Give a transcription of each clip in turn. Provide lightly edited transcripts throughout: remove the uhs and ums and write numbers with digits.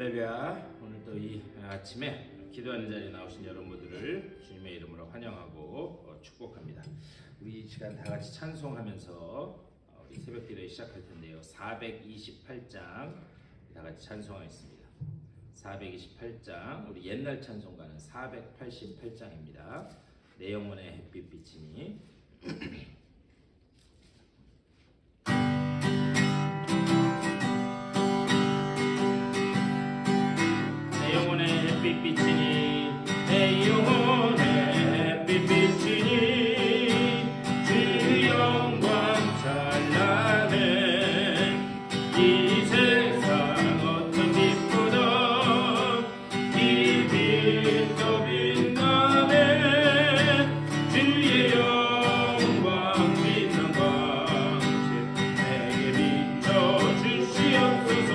할렐루야. 오늘 또 이 아침에 기도하는 자리에 나오신 여러분들을 주님의 이름으로 환영하고 축복합니다. 우리 이 시간 다 같이 찬송하면서 우리 새벽 기도에 시작할 텐데요. 428장 다 같이 찬송하겠습니다. 428장 우리 옛날 찬송가는 488장입니다. 내 영혼의 햇빛 비치니 햇빛 비치니 내 영혼의 햇빛 비치니 주 영광 찬란해 이 세상 어떤 빛보다 이 빛 더 빛나네 주의 영광 빛난 광채 내게 비춰 주시옵소서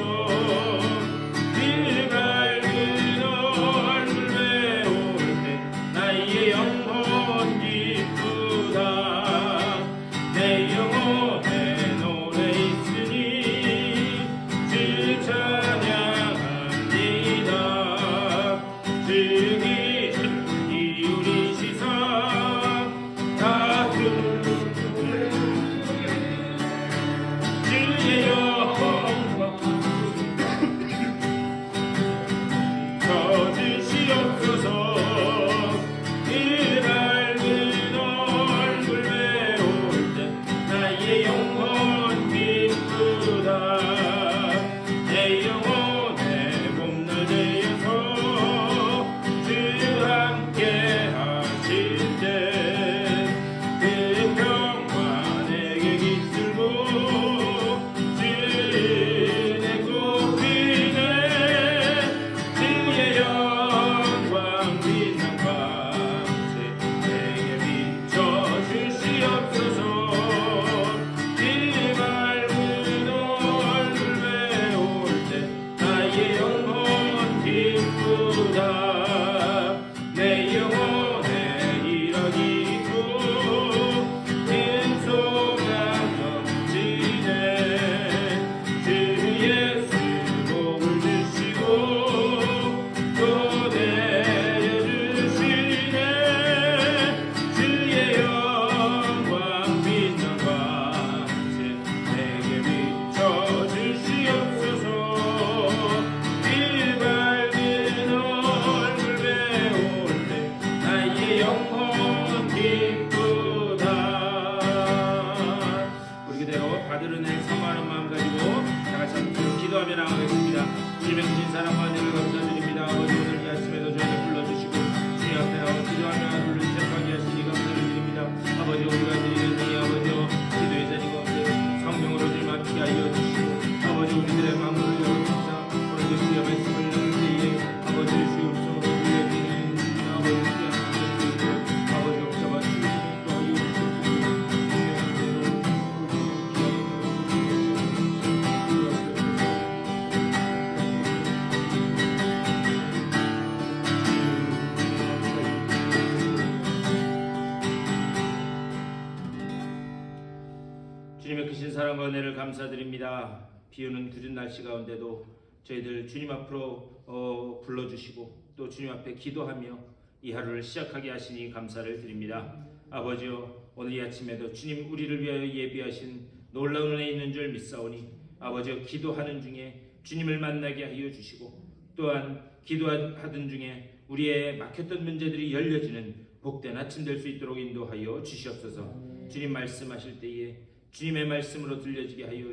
주님의 크신 사랑과 은혜를 감사드립니다. 비오는 구준 날씨 가운데도 저희들 주님 앞으로 불러주시고 또 주님 앞에 기도하며 이 하루를 시작하게 하시니 감사를 드립니다. 아버지여, 오늘 이 아침에도 주님 우리를 위하여 예비하신 놀라운 은혜 있는 줄 믿사오니 아버지여, 기도하는 중에 주님을 만나게 하여 주시고 또한 기도하던 중에 우리의 막혔던 문제들이 열려지는 복된 아침 될 수 있도록 인도하여 주시옵소서. 주님 말씀하실 때에 주님의 말씀으로 들려지게 하여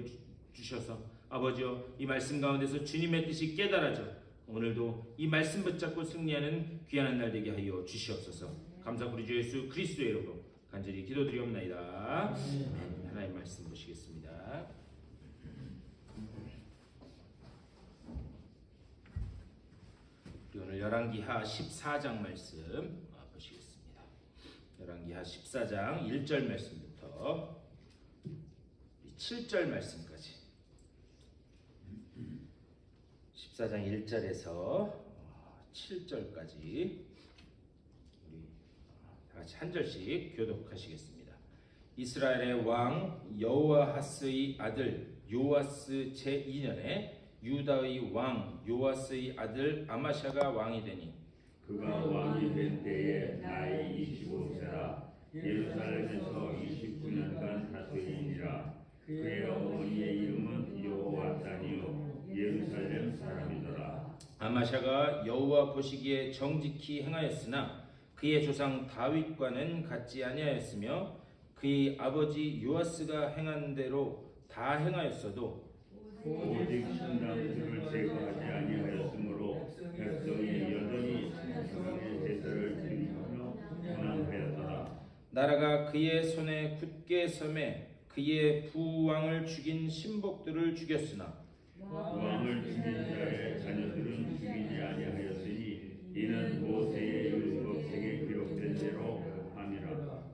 주셔서 아버지여, 이 말씀 가운데서 주님의 뜻이 깨달아져 오늘도 이 말씀 붙잡고 승리하는 귀한 날 되게 하여 주시옵소서. 감사 우리 주 예수 그리스도의 이름으로 간절히 기도드리옵나이다. 하나님 말씀 보시겠습니다. 우리 오늘 열왕기하 14장 말씀 보시겠습니다. 열왕기하 14장 1절 말씀부터 7절 말씀까지 14장 1절에서 7절까지 우리 다 같이 한 절씩 교독하시겠습니다. 이스라엘의 왕 여호아하스의 아들 요아스 제2년에 유다의 왕 요아스의 아들 아마샤가 왕이 되니 그가 왕이 된 때에 나이 25세라 예루살렘에서 29년간 다스리니라. 그의 어머니의 이름은 여호와다니요 예루살렘 사람이더라. 아마샤가 여호와 보시기에 정직히 행하였으나 그의 조상 다윗과는 같지 아니하였으며 그의 아버지 요아스가 행한 대로 다 행하였어도 오직 신당들을 제거하지 아니하였으므로 백성이 여전히 신성의 제사를 드리며 분함하였더라. 나라가 그의 손에 굳게 섬에 그의 부왕을 죽인 신복들을 죽였으나 왕을 죽인 자의 자녀들은 죽이지 아니하였으니 이는 모세의 율법책에 기록된 대로 함이라.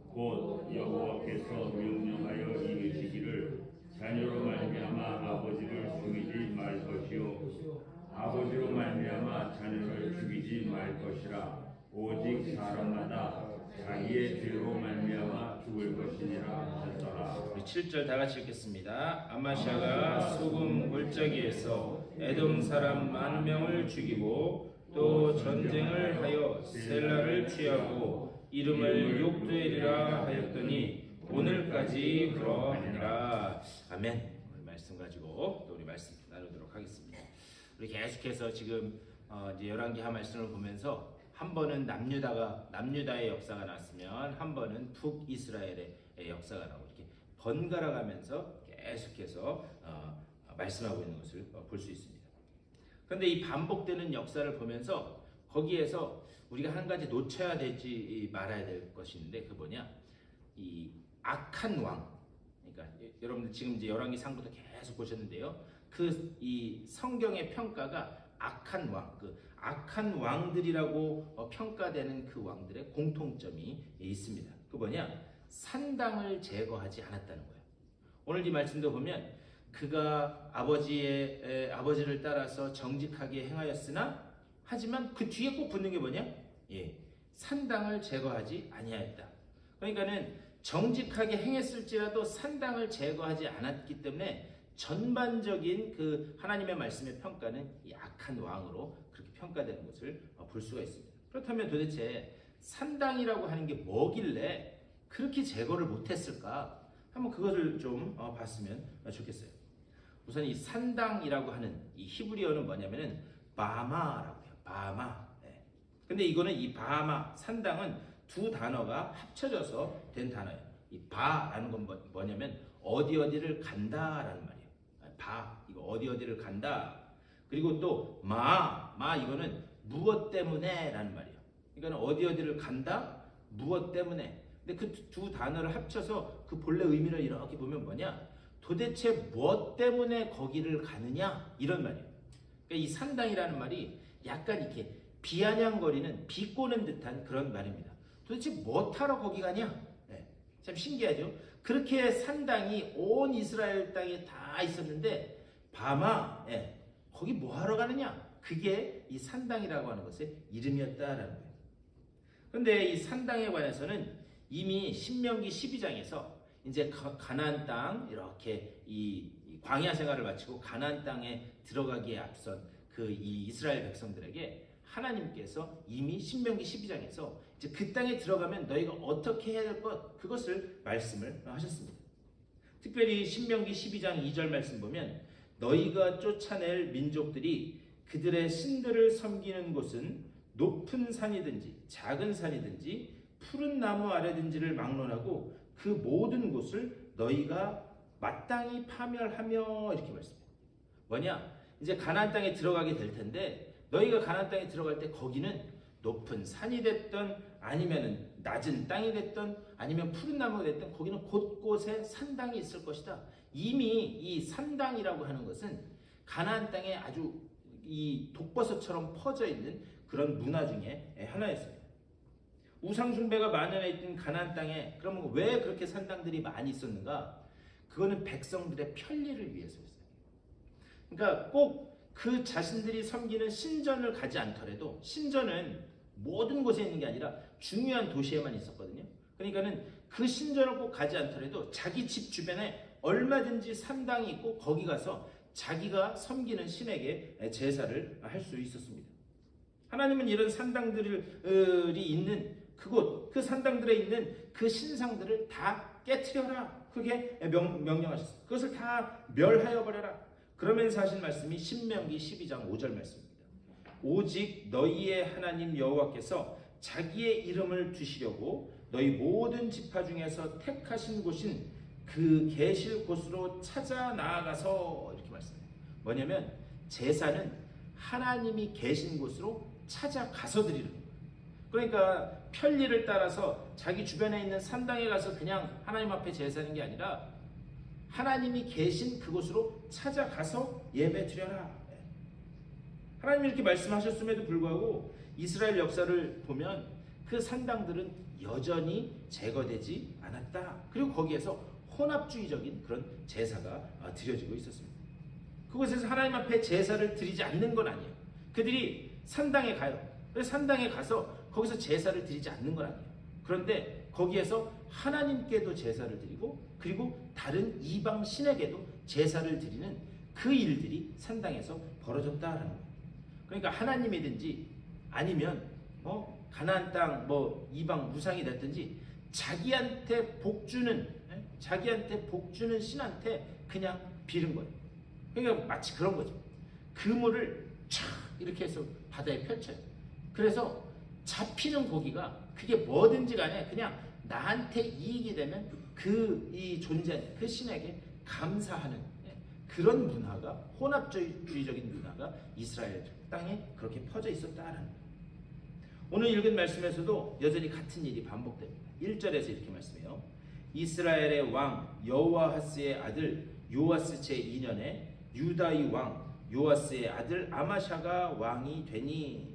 곧 여호와께서 명령하여 이르시기를 자녀로 말미암아 아버지를 죽이지 말 것이요 아버지로 말미암아 자녀를 죽이지 말 것이라. 오직 사람마다 자기의 죄로 말미암아 죽을 것이니라 하더라. 우리 7절 다 같이 읽겠습니다. 아마샤가 소금 골짜기에서 에돔 사람 10,000명을 죽이고 또 전쟁을 하여 셀라를 취하고 이름을 욕되리라 하였더니 오늘까지 그러하니라. 아멘. 오늘 말씀 가지고 또 우리 말씀 나누도록 하겠습니다. 우리 계속해서 지금 이제 열왕기하 말씀을 보면서 한 번은 남유다의 역사가 나왔으면 한 번은 북이스라엘의 역사가 나오고 이렇게 번갈아 가면서 계속해서 말씀하고 있는 것을 볼 수 있습니다. 그런데 이 반복되는 역사를 보면서 거기에서 우리가 한 가지 놓쳐야 되지 말아야 될 것이 있는데 그 뭐냐? 이 악한 왕. 그러니까 여러분들 지금 이제 열왕기 상부터 계속 보셨는데요. 그 이 성경의 평가가 악한 왕, 그 악한 왕들이라고 평가되는 그 왕들의 공통점이 있습니다. 그 뭐냐? 산당을 제거하지 않았다는 거예요. 오늘 이 말씀도 보면 그가 아버지를 따라서 정직하게 행하였으나 하지만 그 뒤에 꼭 붙는 게 뭐냐? 산당을 제거하지 아니하였다. 그러니까는 정직하게 행했을지라도 산당을 제거하지 않았기 때문에 전반적인 그 하나님의 말씀의 평가는 이 악한 왕으로 그렇게 평가되는 것을 볼 수가 있습니다. 그렇다면 도대체 산당이라고 하는 게 뭐길래 그렇게 제거를 못했을까? 한번 그것을 좀 봤으면 좋겠어요. 우선 이 산당이라고 하는 이 히브리어는 뭐냐면은 바마라고 해요. 바마. 근데 이거는 이 바마, 산당은 두 단어가 합쳐져서 된 단어예요. 이 바라는 건 뭐냐면 어디를 간다라는 말이에요. 이거 어디를 간다. 그리고 또 마 이거는 무엇 때문에라는 말이에요. 그러니까 어디를 간다, 무엇 때문에. 근데 그 두 단어를 합쳐서 그 본래 의미를 이렇게 보면 뭐냐? 도대체 무엇 때문에 거기를 가느냐? 이런 말이에요. 그러니까 이 산당이라는 말이 약간 이렇게 비아냥거리는 비꼬는 듯한 그런 말입니다. 도대체 뭐하러 거기 가냐? 참 신기하죠? 그렇게 산당이 온 이스라엘 땅에 다 있었는데 바마, 거기 뭐하러 가느냐? 그게 이 산당이라고 하는 것의 이름이었다라는 거예요. 그런데 이 산당에 관해서는 이미 신명기 12장에서 이제 가나안 땅 이렇게 이 광야 생활을 마치고 가나안 땅에 들어가기에 앞선 그 이 이스라엘 백성들에게 하나님께서 이미 신명기 12장에서 이제 그 땅에 들어가면 너희가 어떻게 해야 될 것 그것을 말씀을 하셨습니다. 특별히 신명기 12장 2절 말씀 보면 너희가 쫓아낼 민족들이 그들의 신들을 섬기는 곳은 높은 산이든지 작은 산이든지 푸른 나무 아래든지를 막론하고 그 모든 곳을 너희가 마땅히 파멸하며 이렇게 말씀해요. 뭐냐? 이제 가나안 땅에 들어가게 될 텐데 너희가 가나안 땅에 들어갈 때 거기는 높은 산이 됐든 아니면은 낮은 땅이 됐든 아니면 푸른 나무가 됐든 거기는 곳곳에 산당이 있을 것이다. 이미 이 산당이라고 하는 것은 가나안 땅에 아주 이 독버섯처럼 퍼져 있는 그런 문화 중에 하나였습니다. 우상 숭배가 만연해 있던 가나안 땅에 그러면 왜 그렇게 산당들이 많이 있었는가? 그거는 백성들의 편리를 위해서였어요. 그러니까 꼭 그 자신들이 섬기는 신전을 가지 않더라도 신전은 모든 곳에 있는 게 아니라 중요한 도시에만 있었거든요. 그러니까는 그 신전을 꼭 가지 않더라도 자기 집 주변에 얼마든지 산당이 있고 거기 가서 자기가 섬기는 신에게 제사를 할 수 있었습니다. 하나님은 이런 산당들이 있는 그곳, 그 산당들에 있는 그 신상들을 다 깨트려라. 그게 명령하셨어요. 그것을 다 멸하여 버려라. 그러면서 하신 말씀이 신명기 12장 5절 말씀입니다. 오직 너희의 하나님 여호와께서 자기의 이름을 두시려고 너희 모든 지파 중에서 택하신 곳인 그 계실 곳으로 찾아 나아가서, 이렇게 말씀해요. 뭐냐면 제사는 하나님이 계신 곳으로 찾아가서 드리는 거예요. 그러니까 편리를 따라서 자기 주변에 있는 산당에 가서 그냥 하나님 앞에 제사하는 게 아니라 하나님이 계신 그곳으로 찾아가서 예배 드려라. 하나님이 이렇게 말씀하셨음에도 불구하고 이스라엘 역사를 보면 그 산당들은 여전히 제거되지 않았다. 그리고 거기에서 혼합주의적인 그런 제사가 드려지고 있었습니다. 그곳에서 하나님 앞에 제사를 드리지 않는 건 아니에요. 그들이 산당에 가요. 그래서 산당에 가서 거기서 제사를 드리지 않는 건 아니에요. 그런데 거기에서 하나님께도 제사를 드리고 그리고 다른 이방 신에게도 제사를 드리는 그 일들이 산당에서 벌어졌다라는 거예요. 그러니까 하나님이든지 아니면 가나안 땅 이방 우상이 됐든지 자기한테 복 주는 신한테 그냥 빌은 거예요. 그러니까 마치 그런 거죠. 그물을 촥 이렇게 해서 바다에 펼쳐요. 그래서 잡히는 고기가 그게 뭐든지 간에 그냥 나한테 이익이 되면 이 존재 그 신에게 감사하는 그런 문화가, 혼합주의적인 문화가 이스라엘 땅에 그렇게 퍼져 있었다라는 거예요. 오늘 읽은 말씀에서도 여전히 같은 일이 반복됩니다. 1절에서 이렇게 말씀해요. 이스라엘의 왕 여호아하스의 아들 요아스 제2년에 유다의 왕 요아스의 아들 아마샤가 왕이 되니.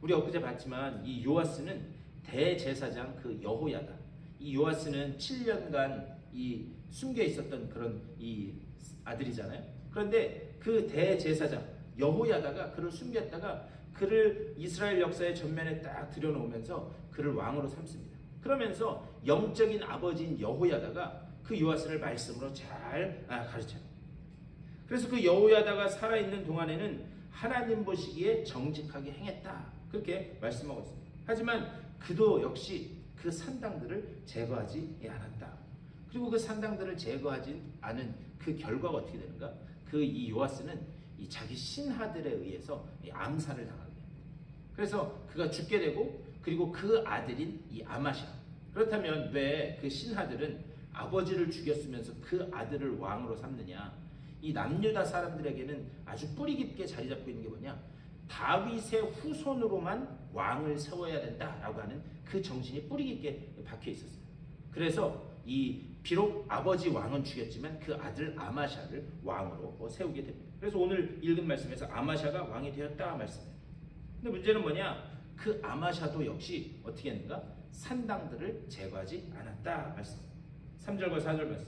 우리 엊그제 봤지만 이 요아스는 대제사장 그 여호야다. 이 요아스는 7년간 이 숨겨 있었던 그런 이 아들이잖아요. 그런데 그 대제사장 여호야다가 그를 숨겼다가 그를 이스라엘 역사의 전면에 딱 들여놓으면서 그를 왕으로 삼습니다. 그러면서 영적인 아버지인 여호야다가 그 요아스를 말씀으로 잘 가르쳐요. 그래서 그 여호야다가 살아있는 동안에는 하나님 보시기에 정직하게 행했다. 그렇게 말씀하고 있습니다. 하지만 그도 역시 그 산당들을 제거하지 않았다. 그리고 그 산당들을 제거하지 않은 그 결과가 어떻게 되는가? 이 요아스는 이 자기 신하들에 의해서 암살을 당합니다. 그래서 그가 죽게 되고 그리고 그 아들인 이 아마샤. 그렇다면 왜 그 신하들은 아버지를 죽였으면서 그 아들을 왕으로 삼느냐? 이 남유다 사람들에게는 아주 뿌리 깊게 자리 잡고 있는 게 뭐냐? 다윗의 후손으로만 왕을 세워야 된다라고 하는 그 정신이 뿌리 깊게 박혀 있었어요. 그래서 비록 아버지 왕은 죽였지만 그 아들 아마샤를 왕으로 세우게 됩니다. 그래서 오늘 읽은 말씀에서 아마샤가 왕이 되었다 말씀해요. 근데 문제는 뭐냐? 그 아마샤도 역시 어떻게 했는가? 산당들을 제거하지 않았다 말씀. 3절과 4절 말씀.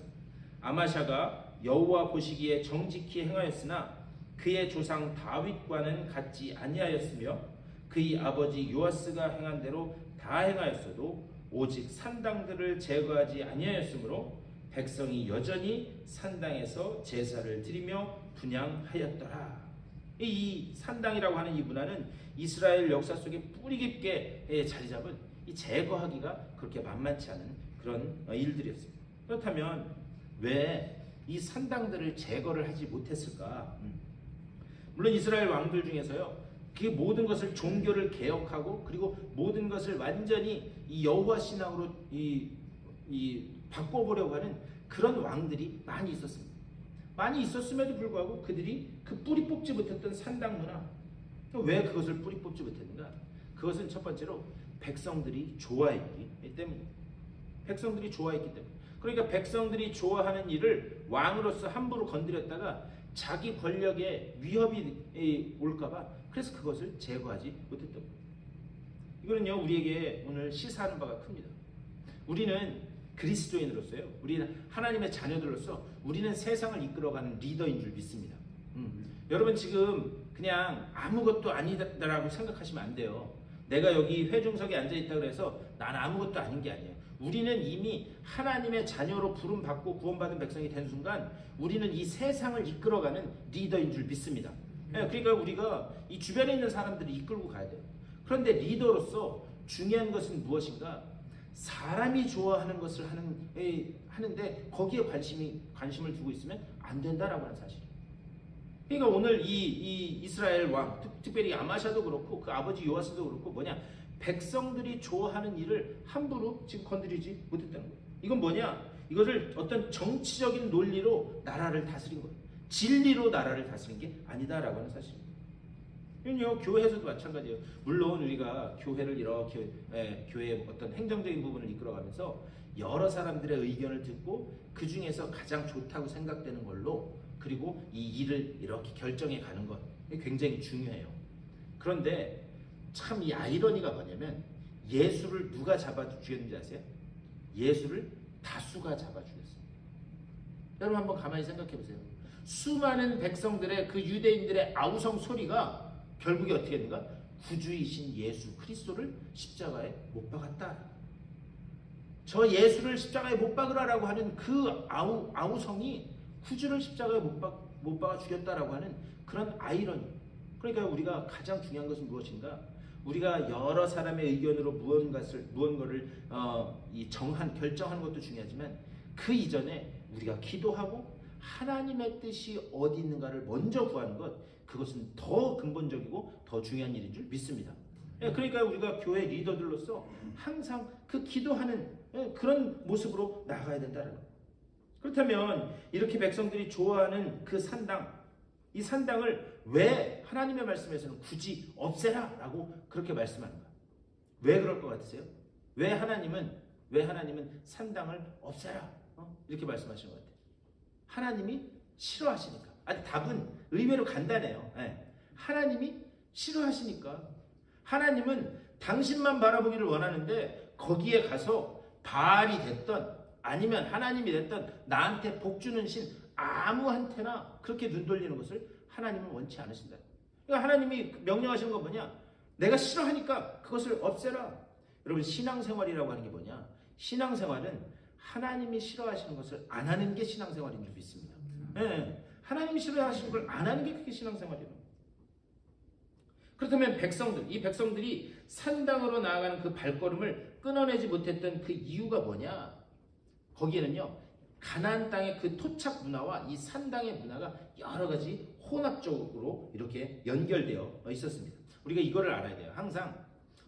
아마샤가 여호와 보시기에 정직히 행하였으나 그의 조상 다윗과는 같지 아니하였으며 그의 아버지 요아스가 행한 대로 다 행하였어도 오직 산당들을 제거하지 아니하였으므로 백성이 여전히 산당에서 제사를 드리며 분향하였더라. 이 산당이라고 하는 이 문화는 이스라엘 역사 속에 뿌리 깊게 자리 잡은 이 제거하기가 그렇게 만만치 않은 그런 일들이었습니다. 그렇다면 왜 이 산당들을 제거를 하지 못했을까? 물론 이스라엘 왕들 중에서요, 그 모든 것을 종교를 개혁하고 그리고 모든 것을 완전히 이 여호와 신앙으로 바꿔보려고 하는 그런 왕들이 많이 있었습니다. 많이 있었음에도 불구하고 그들이 그 뿌리 뽑지 못했던 산당 문화, 왜 그것을 뿌리 뽑지 못했는가? 그것은 첫 번째로 백성들이 좋아했기 때문입니다. 백성들이 좋아했기 때문에. 그러니까 백성들이 좋아하는 일을 왕으로서 함부로 건드렸다가 자기 권력에 위협이 올까봐 그래서 그것을 제거하지 못했던 거예요. 이거는요, 우리에게 오늘 시사하는 바가 큽니다. 우리는 그리스도인으로서요, 우리는 하나님의 자녀들로서 우리는 세상을 이끌어가는 리더인 줄 믿습니다. 여러분 지금 그냥 아무것도 아니다라고 생각하시면 안 돼요. 내가 여기 회중석에 앉아있다 그래서 난 아무것도 아닌 게 아니에요. 우리는 이미 하나님의 자녀로 부름받고 구원받은 백성이 된 순간 우리는 이 세상을 이끌어가는 리더인 줄 믿습니다. 그러니까 우리가 이 주변에 있는 사람들을 이끌고 가야 돼요. 그런데 리더로서 중요한 것은 무엇인가? 사람이 좋아하는 것을 하는데 거기에 관심을 두고 있으면 안 된다라고 하는 사실이에요. 그러니까 오늘 이 이스라엘 왕, 특별히 아마샤도 그렇고 그 아버지 요아스도 그렇고 백성들이 좋아하는 일을 함부로 지금 건드리지 못했다는 거예요. 이건 뭐냐? 이거를 어떤 정치적인 논리로 나라를 다스린 거예요. 진리로 나라를 다스린 게 아니다라고 하는 사실입니다. 이건요, 교회에서도 마찬가지예요. 물론 우리가 교회를 이렇게 교회의 어떤 행정적인 부분을 이끌어가면서 여러 사람들의 의견을 듣고 그 중에서 가장 좋다고 생각되는 걸로 그리고 이 일을 이렇게 결정해 가는 것 굉장히 중요해요. 그런데 참 이 아이러니가 뭐냐면 예수를 누가 잡아 죽였는지 아세요? 예수를 다수가 잡아 죽였어요. 여러분 한번 가만히 생각해 보세요. 수많은 백성들의 그 유대인들의 아우성 소리가 결국에 어떻게 했는가? 구주이신 예수 그리스도를 십자가에 못 박았다. 저 예수를 십자가에 못 박으라라고 하는 그 아우성이 구주를 십자가에 못 박아 죽였다라고 하는 그런 아이러니. 그러니까 우리가 가장 중요한 것은 무엇인가? 우리가 여러 사람의 의견으로 무언가를 결정하는 것도 중요하지만 그 이전에 우리가 기도하고 하나님의 뜻이 어디 있는가를 먼저 구하는 것, 그것은 더 근본적이고 더 중요한 일인 줄 믿습니다. 그러니까 우리가 교회 리더들로서 항상 그 기도하는 그런 모습으로 나가야 된다는 거예요. 그렇다면 이렇게 백성들이 좋아하는 그 산당, 이 산당을 왜 하나님의 말씀에서는 굳이 없애라 라고 그렇게 말씀하는가? 왜 그럴 것 같으세요? 왜 하나님은 산당을 없애라 이렇게 말씀하시는 것 같아요? 하나님이 싫어하시니까. 아니, 답은 의외로 간단해요. 하나님이 싫어하시니까. 하나님은 당신만 바라보기를 원하는데 거기에 가서 바알이 됐던 아니면 하나님이 됐던 나한테 복주는 신 아무한테나 그렇게 눈 돌리는 것을 하나님은 원치 않으신다. 그러니까 하나님이 명령하시는 건 뭐냐? 내가 싫어하니까 그것을 없애라. 여러분, 신앙생활이라고 하는 게 뭐냐? 신앙생활은 하나님이 싫어하시는 것을 안 하는 게 신앙생활인 줄 믿습니다. 하나님이 싫어하시는 걸 안 하는 게 그게 신앙생활이에요. 그렇다면 이 백성들이 산당으로 나아가는 그 발걸음을 끊어내지 못했던 그 이유가 뭐냐? 거기에는요, 가나안 땅의 그 토착 문화와 이 산당의 문화가 여러 가지 혼합적으로 이렇게 연결되어 있었습니다. 우리가 이거를 알아야 돼요. 항상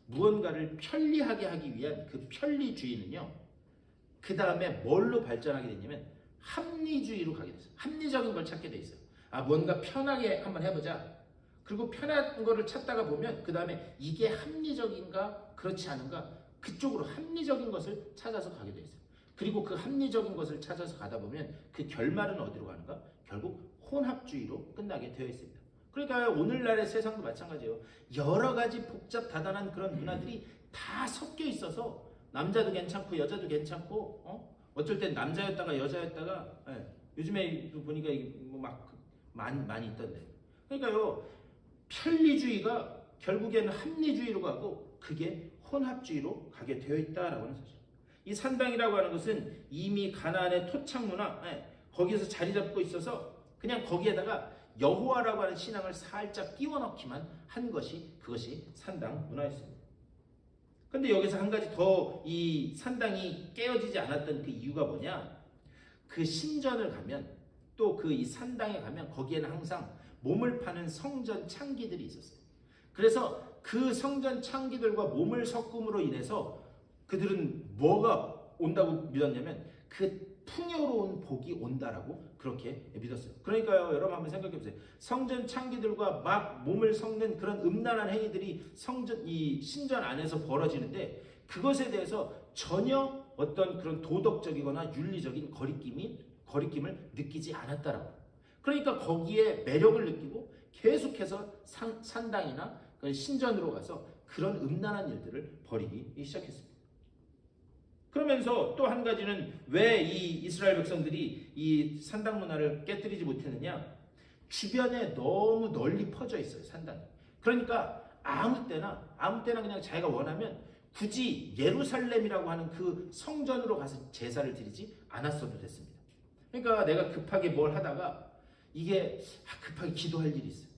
무언가를 편리하게 하기 위한 그 편리주의는요, 그 다음에 뭘로 발전하게 되냐면 합리주의로 가게 됐어요. 합리적인 걸 찾게 돼 있어요. 뭔가 편하게 한번 해보자. 그리고 편한 거를 찾다가 보면 그 다음에 이게 합리적인가 그렇지 않은가 그쪽으로 합리적인 것을 찾아서 가게 돼 있어요. 그리고 그 합리적인 것을 찾아서 가다 보면 그 결말은 어디로 가는가? 결국 혼합주의로 끝나게 되어 있습니다. 그러니까 오늘날의 세상도 마찬가지예요. 여러 가지 복잡 다단한 그런 문화들이 다 섞여 있어서 남자도 괜찮고 여자도 괜찮고 어쩔 땐 남자였다가 여자였다가 요즘에 보니까 많이 있던데. 그러니까요, 편리주의가 결국에는 합리주의로 가고 그게 혼합주의로 가게 되어 있다라고 하는 사실. 이 산당이라고 하는 것은 이미 가나안의 토착 문화 거기에서 자리 잡고 있어서 그냥 거기에다가 여호와라고 하는 신앙을 살짝 끼워 넣기만 한 것이 그것이 산당 문화였습니다. 근데 여기서 한 가지 더 이 산당이 깨어지지 않았던 그 이유가 뭐냐? 그 신전을 가면 또 그 이 산당에 가면 거기에는 항상 몸을 파는 성전 창기들이 있었어요. 그래서 그 성전 창기들과 몸을 섞음으로 인해서 그들은 뭐가 온다고 믿었냐면 그 풍요로운 복이 온다라고 그렇게 믿었어요. 그러니까요, 여러분 한번 생각해 보세요. 성전 창기들과 막 몸을 섞는 그런 음란한 행위들이 이 신전 안에서 벌어지는데 그것에 대해서 전혀 어떤 그런 도덕적이거나 윤리적인 거리낌을 느끼지 않았다라고. 그러니까 거기에 매력을 느끼고 계속해서 산당이나 신전으로 가서 그런 음란한 일들을 벌이기 시작했습니다. 그러면서 또 한 가지는 왜 이 이스라엘 백성들이 이 산당 문화를 깨뜨리지 못했느냐? 주변에 너무 널리 퍼져 있어요, 산당이. 그러니까 아무 때나 그냥 자기가 원하면 굳이 예루살렘이라고 하는 그 성전으로 가서 제사를 드리지 않았어도 됐습니다. 그러니까 내가 급하게 뭘 하다가 이게 급하게 기도할 일이 있어요.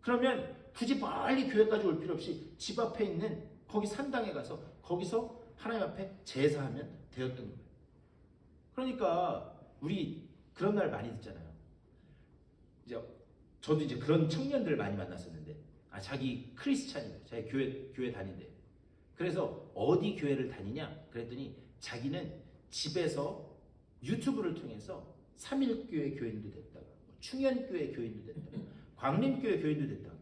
그러면 굳이 멀리 교회까지 올 필요 없이 집 앞에 있는 거기 산당에 가서 거기서 하나님 앞에 제사하면 되었던 거예요. 그러니까 우리 그런 날 많이 듣잖아요. 이제 저도 이제 그런 청년들을 많이 만났었는데 자기 크리스찬이에요. 자기 교회 다닌대. 그래서 어디 교회를 다니냐 그랬더니 자기는 집에서 유튜브를 통해서 삼일교회 교인도 됐다가 충현교회 교인도 됐다가 광림교회 교인도 됐다가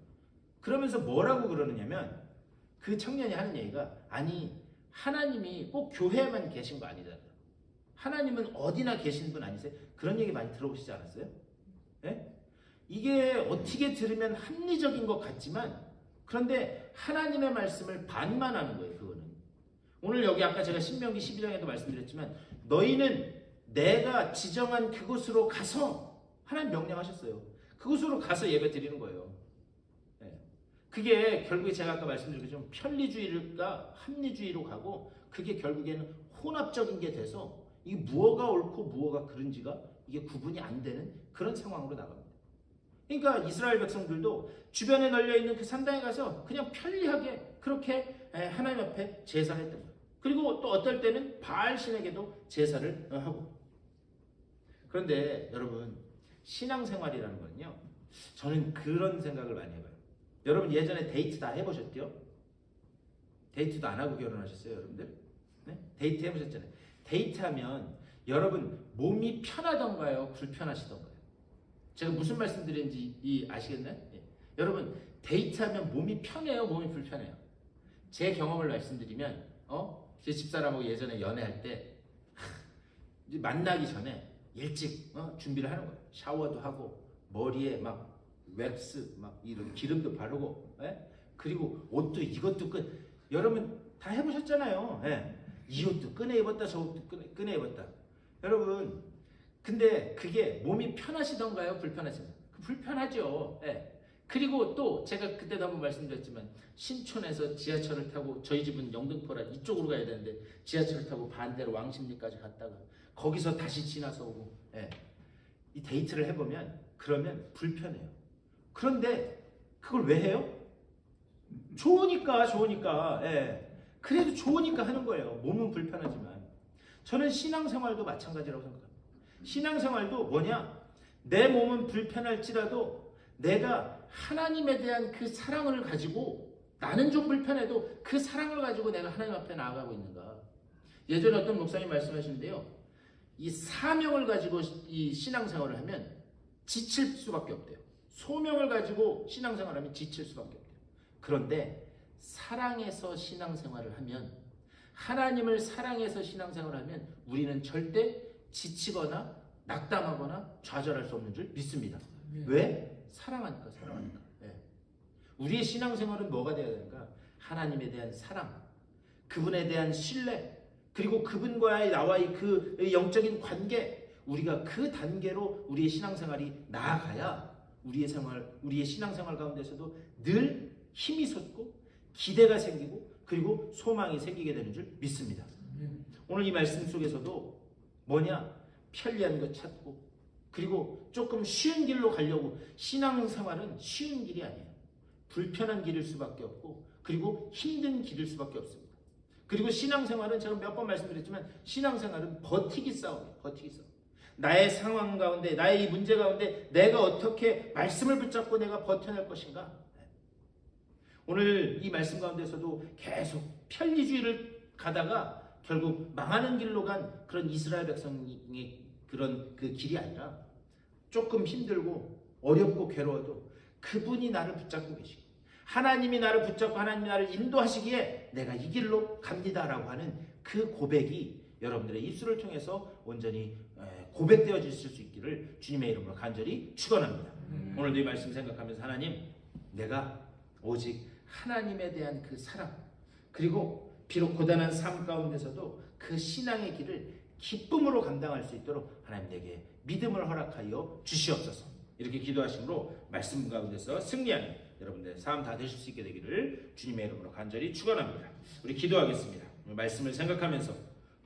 그러면서 뭐라고 그러느냐면 그 청년이 하는 얘기가 아니 하나님이 꼭 교회에만 계신 거 아니다. 하나님은 어디나 계신 분 아니세요? 그런 얘기 많이 들어보시지 않았어요? 네? 이게 어떻게 들으면 합리적인 것 같지만 그런데 하나님의 말씀을 반만하는 거예요. 그거는 오늘 여기 아까 제가 신명기 12장에도 말씀드렸지만 너희는 내가 지정한 그곳으로 가서 하나님 명령하셨어요. 그곳으로 가서 예배 드리는 거예요. 네. 그게 결국에 제가 아까 말씀드린 것처럼 편리주의가 합리주의로 가고 그게 결국에는 혼합적인 게 돼서 이게 무엇가 옳고 무엇가 그른지가 이게 구분이 안 되는 그런 상황으로 나갑니다. 그러니까 이스라엘 백성들도 주변에 널려있는 그 산당에 가서 그냥 편리하게 그렇게 하나님 앞에 제사를 했던 거예요. 그리고 또 어떨 때는 바알신에게도 제사를 하고. 그런데 여러분 신앙생활이라는 거는요 저는 그런 생각을 많이 해봐요. 여러분 예전에 데이트 다 해보셨죠? 데이트도 안 하고 결혼하셨어요 여러분들? 네? 데이트 해보셨잖아요. 데이트하면 여러분 몸이 편하던가요? 불편하시던가요? 제가 무슨 말씀드리는지 아시겠나요? 예. 여러분 데이트하면 몸이 편해요? 몸이 불편해요? 제 경험을 말씀드리면 제 집사람하고 예전에 연애할 때 만나기 전에 일찍 준비를 하는 거예요. 샤워도 하고 머리에 막 웩스 막 이런 기름도 바르고 그리고 옷도 이것도 여러분 다 해보셨잖아요. 이 옷도 꺼내 입었다 저 옷도 꺼내 입었다. 여러분 근데 그게 몸이 편하시던가요? 불편하시던가요? 불편하죠. 그리고 또 제가 그때도 한번 말씀드렸지만 신촌에서 지하철을 타고 저희 집은 영등포라 이쪽으로 가야 되는데 지하철을 타고 반대로 왕십리까지 갔다가 거기서 다시 지나서 오고 이 데이트를 해보면 그러면 불편해요. 그런데 그걸 왜 해요? 좋으니까 그래도 좋으니까 하는 거예요. 몸은 불편하지만 저는 신앙생활도 마찬가지라고 생각합니다. 신앙생활도 뭐냐? 내 몸은 불편할지라도 내가 하나님에 대한 그 사랑을 가지고 나는 좀 불편해도 그 사랑을 가지고 내가 하나님 앞에 나아가고 있는가. 예전에 어떤 목사님 말씀하시는데요. 이 사명을 가지고 이 신앙생활을 하면 지칠 수밖에 없대요. 소명을 가지고 신앙생활을 하면 지칠 수밖에 없대요. 그런데 사랑해서 신앙생활을 하면 하나님을 사랑해서 신앙생활을 하면 우리는 절대 지치거나 낙담하거나 좌절할 수 없는 줄 믿습니다. 왜? 사랑하니까. 우리의 신앙생활은 뭐가 되어야 되는가? 하나님에 대한 사랑, 그분에 대한 신뢰, 그리고 그분과의 나와의 그 영적인 관계, 우리가 그 단계로 우리의 신앙생활이 나아가야 우리의 신앙생활 가운데서도 늘 힘이 솟고 기대가 생기고 그리고 소망이 생기게 되는 줄 믿습니다. 오늘 이 말씀 속에서도 뭐냐? 편리한 것 찾고 그리고 조금 쉬운 길로 가려고. 신앙생활은 쉬운 길이 아니에요. 불편한 길일 수밖에 없고 그리고 힘든 길일 수밖에 없습니다. 그리고 신앙생활은 제가 몇 번 말씀드렸지만 신앙생활은 버티기 싸움이에요. 버티기 싸움. 나의 상황 가운데 나의 이 문제 가운데 내가 어떻게 말씀을 붙잡고 내가 버텨낼 것인가. 오늘 이 말씀 가운데서도 계속 편리주의를 가다가 결국 망하는 길로 간 그런 이스라엘 백성의 그런 그 길이 아니라 조금 힘들고 어렵고 괴로워도 그분이 나를 붙잡고 계시고 하나님이 나를 붙잡고 하나님이 나를 인도하시기에 내가 이 길로 갑니다라고 하는 그 고백이 여러분들의 입술을 통해서 온전히 고백되어질 수 있기를 주님의 이름으로 간절히 축원합니다. 오늘도 이 말씀 생각하면서 하나님 내가 오직 하나님에 대한 그 사랑 그리고 비록 고단한 삶 가운데서도 그 신앙의 길을 기쁨으로 감당할 수 있도록 하나님 내게 믿음을 허락하여 주시옵소서. 이렇게 기도하심으로 말씀 가운데서 승리하는 여러분들의 삶 다 되실 수 있게 되기를 주님의 이름으로 간절히 축원합니다. 우리 기도하겠습니다. 말씀을 생각하면서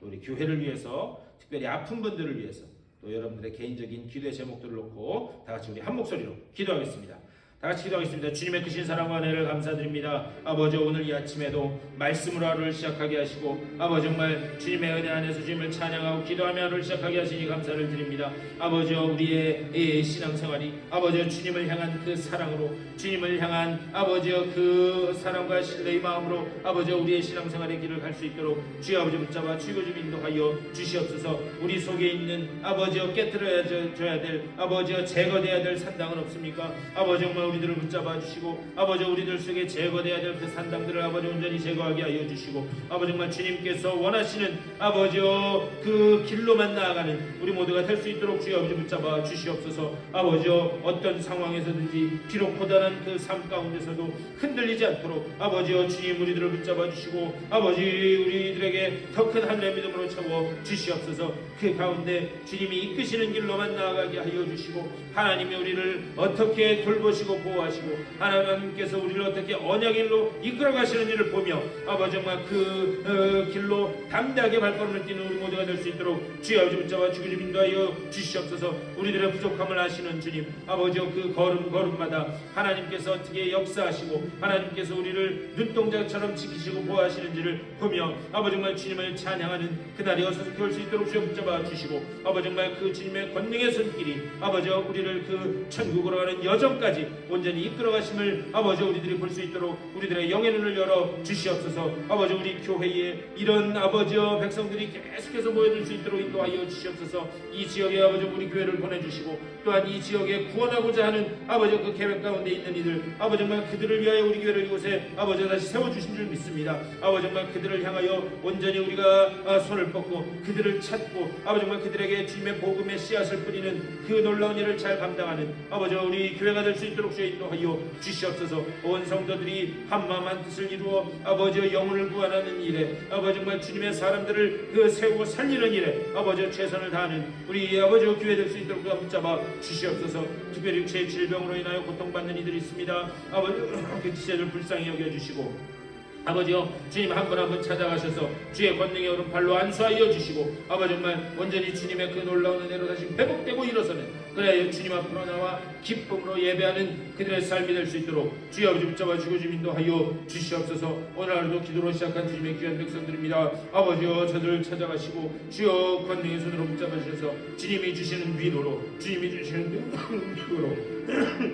또 우리 교회를 위해서 특별히 아픈 분들을 위해서 또 여러분들의 개인적인 기도의 제목들을 놓고 다 같이 우리 한 목소리로 기도하겠습니다. 다 같이 기도하겠습니다. 주님의 크신 사랑과 은혜를 감사드립니다. 아버지 오늘 이 아침에도 말씀으로 하루를 시작하게 하시고 아버지 정말 주님의 은혜 안에서 주님을 찬양하고 기도하며 하루를 시작하게 하시니 감사를 드립니다. 아버지 우리의 신앙생활이 아버지 주님을 향한 그 사랑으로 주님을 향한 아버지 그 사랑과 신뢰의 마음으로 아버지 우리의 신앙생활의 길을 갈 수 있도록 주여 아버지 붙잡아 주시고 좀 인도하여 주시옵소서. 우리 속에 있는 아버지 깨뜨려야 될 아버지 제거돼야 될 산당은 없습니까? 아버지 정말 우리들을 붙잡아 주시고 아버지 우리들 속에 제거돼야 될 그 산당들을 아버지 온전히 제거하게 하여 주시고 아버지 정말 주님께서 원하시는 아버지 그 길로만 나아가는 우리 모두가 될 수 있도록 주여 아버지 붙잡아 주시옵소서. 아버지 어떤 상황에서든지 비록 고단한 그 삶 가운데서도 흔들리지 않도록 아버지 주님 우리들을 붙잡아 주시고 아버지 우리들에게 더 큰 하늘의 믿음으로 채워 주시옵소서. 그 가운데 주님이 이끄시는 길로만 나아가게 하여 주시고 하나님이 우리를 어떻게 돌보시고 보호하시고 하나님께서 우리를 어떻게 언약일로 이끌어 가시는 일을 보며 아버지 정말 그 길로 담대하게 발걸음을 뛰는 우리 모두가 될 수 있도록 주여 아버지 붙잡아 주기 좀 인도하여 주시옵소서. 우리들의 부족함을 아시는 주님 아버지 그 걸음마다 하나님께서 어떻게 역사하시고 하나님께서 우리를 눈동자처럼 지키시고 보호하시는지를 보며 아버지 정말 주님을 찬양하는 그날이 어서 올 수 있도록 주여 붙잡아 주시고 아버지 정말 그 주님의 권능의 손길이 아버지 우리를 그 천국으로 가는 여정까지 온전히 이끌어 가심을 아버지 우리들이 볼 수 있도록 우리들의 영의 눈을 열어 주시옵소서. 아버지 우리 교회에 이런 아버지 백성들이 계속해서 모여들 수 있도록 인도하여 주시옵소서. 이 지역에 아버지 우리 교회를 보내주시고 또한 이 지역에 구원하고자 하는 아버지 그 계획 가운데 있는 이들 아버지 정말 그들을 위하여 우리 교회를 이곳에 아버지 다시 세워주신 줄 믿습니다. 아버지 정말 그들을 향하여 온전히 우리가 손을 뻗고 그들을 찾고 아버지 정말 그들에게 주님의 복음의 씨앗을 뿌리는 그 놀라운 일을 잘 감당하는 아버지 우리 교회가 될 수 있도록 주여 인도하여 주시옵소서. 온 성도들이 한마음 한뜻을 이루어 아버지 영혼을 구원하는 일에 아버지 정말 주님의 사람들을 그 세우고 살리는 일에 아버지 최선을 다하는 우리 아버지 교회 될 수 있도록 붙잡아 주시옵소서. 특별히 육체의 질병으로 인하여 고통받는 이들이 있습니다. 아버지 그 지체들 불쌍히 여겨주시고 아버지여 주님 한 번 한 번 찾아가셔서 주의 권능의 오른팔로 안수하여 주시고 아버지 정말 온전히 주님의 그 놀라운 은혜로 다시 회복되고 일어서는 그래야 주님 앞으로 나와 기쁨으로 예배하는 그들의 삶이 될 수 있도록 주여 아버지 붙잡아 주시고 좀 인도하여 주시옵소서. 오늘 하루도 기도로 시작한 주님의 귀한 백성들입니다. 아버지여 저들을 찾아가시고 주여 권능의 손으로 붙잡아 주셔서 주님이 주시는 위로로 주님이 주시는 능력으로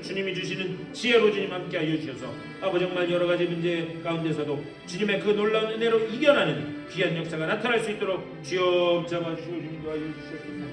주님이 주시는 지혜로 주님 함께 하여 주셔서 아버지 정말 여러 가지 문제 가운데서도 주님의 그 놀라운 은혜로 이겨나는 귀한 역사가 나타날 수 있도록 주여 잡아 주시고 주님 도와주시옵소서.